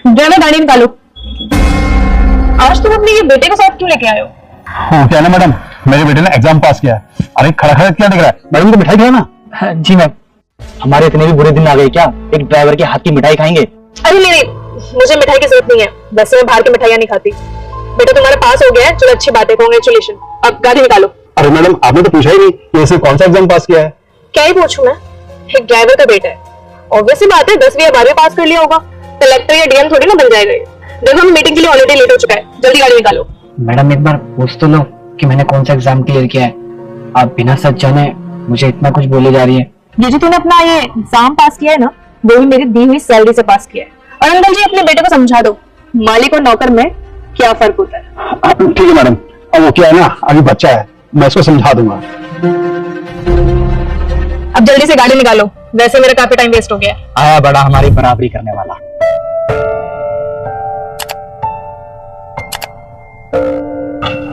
Driver गाड़ी निकालो। आज तुम अपने ये बेटे को साथ क्यों लेके आए हो? हाँ क्या ना मैडम, मेरे बेटे ने एग्जाम पास किया है। अरे खड़ा खड़ा क्या दिख रहा है? मैडम को मिठाई खिलाओ ना। जी मैम, हमारे इतने भी बुरे दिन आ गए क्या? एक ड्राइवर के हाथ की मिठाई खाएंगे? अरे नहीं, मुझे मिठाई की जरूरत नहीं है। वैसे मैं बाहर की मिठाइयाँ नहीं खाती। बेटा तुम्हारा पास हो गया है, चलो अच्छी बात है, कांग्रेचुलेशन। अब गाड़ी निकालो। अरे मैडम आपने तो पूछा ही नहीं कि इसने कौन सा एग्जाम पास किया है। क्या ही पूछूं मैं, एक ड्राइवर का बेटा है। ऑब्वियसली बात है, 10वीं या 12वीं पास कर लिया होगा, कलेक्टर या डीएम थोड़ी ना बन जाएगा ये। देखो हम मीटिंग के लिए ऑलरेडी लेट हो चुका है, जल्दी गाड़ी निकालो। मैडम एक बार पूछ तो लो कि मैंने कौन सा एग्जाम क्लियर किया है। आप बिना सच जाने मुझे इतना कुछ बोले जा रही है। ये जो तूने अपना ये एग्जाम पास किया है ना, वो भी मेरी दी हुई सैलरी से पास किया है। और अंकल जी अपने बेटे को समझा दो, मालिक और नौकर में क्या फर्क होता है। ठीक है मैडम, अब वो क्या है ना, अभी बच्चा है, मैं इसको समझा दूंगा। अब जल्दी से गाड़ी निकालो, वैसे मेरा काफी टाइम वेस्ट हो गया है। आया बड़ा हमारी बराबरी करने वाला।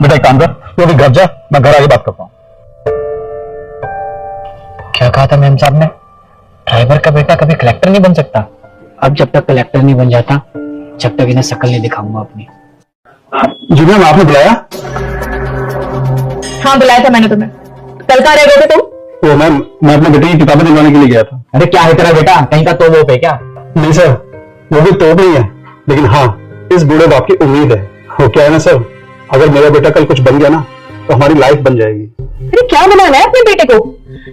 बेटा एक काम कर, तू अभी घर जा, मैं घर आके बात करता हूँ। क्या कहा था मैम साहब ने? ड्राइवर का बेटा कभी कलेक्टर नहीं बन सकता। अब जब तक कलेक्टर नहीं बन जाता, जब तक इन्हें शक्ल नहीं दिखाऊंगा अपनी। जी मैम आपने बुलाया? हाँ बुलाया था मैंने तुम्हें। कल कहाँ रह गए थे तुम? तो मैम मैं अपने बेटे की किताबें दिलवाने के लिए गया था। अरे क्या है तेरा बेटा, कहीं का तो वो पे क्या? नहीं सर, वो भी तो नहीं है, लेकिन हाँ इस बूढ़े बाप की उम्मीद है। वो क्या है ना सर, अगर मेरा बेटा कल कुछ बन गया ना तो हमारी लाइफ बन जाएगी। अरे क्या बनाना है अपने बेटे को?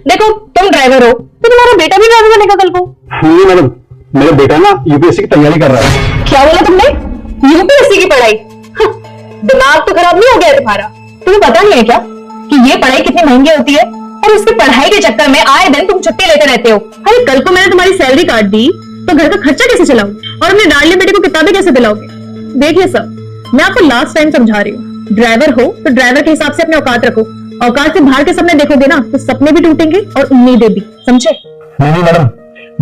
देखो तुम ड्राइवर हो तो तुम्हारा बेटा भी ड्राइवर बनेगा कल को। नहीं मैडम, मेरा बेटा ना यूपीएससी की तैयारी कर रहा है। क्या बोला तुमने? यूपीएससी की पढ़ाई? दिमाग तो खराब नहीं हो गया तुम्हारा? तुम्हें पता नहीं है क्या कि ये पढ़ाई कितनी महंगी होती है, और इसकी पढ़ाई के चक्कर में आए दिन तुम छुट्टी लेते रहते हो। अरे कल को मैंने तुम्हारी सैलरी काट दी तो घर का खर्चा कैसे चलाऊं, और अपने डाले बेटे को किताबें कैसे दिलाओगे? देखिए सर, मैं आपको लास्ट टाइम समझा रही हूँ, ड्राइवर हो तो ड्राइवर के हिसाब से अपने औकात रखो। औकात से बाहर के सपने देखोगे ना तो सपने भी टूटेंगे और उम्मीदें भी, समझे? नहीं मैडम,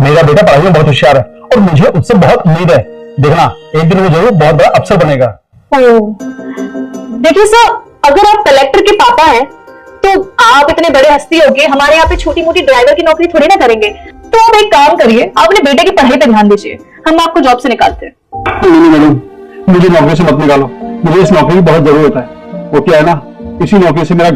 मेरा बेटा पढ़ाई में बहुत होशियार है और मुझे उससे बहुत उम्मीद है। देखना एक दिन वो जरूर बहुत बड़ा अफसर बनेगा। देखिए सर, अगर आप कलेक्टर के पापा हैं तो आप इतने बड़े हस्ती होगे, हमारे यहाँ पे छोटी मोटी ड्राइवर की नौकरी थोड़ी ना करेंगे। तो आप एक काम करिए, आप अपने बेटे की पढ़ाई पे ध्यान दीजिए, हम आपको जॉब से निकालते हैं। नहीं मैडम, मुझे नौकरी से मत निकालो, मुझे इस नौकरी की बहुत जरूरत है। वो क्या है ना, इसी नौकरी से मेरा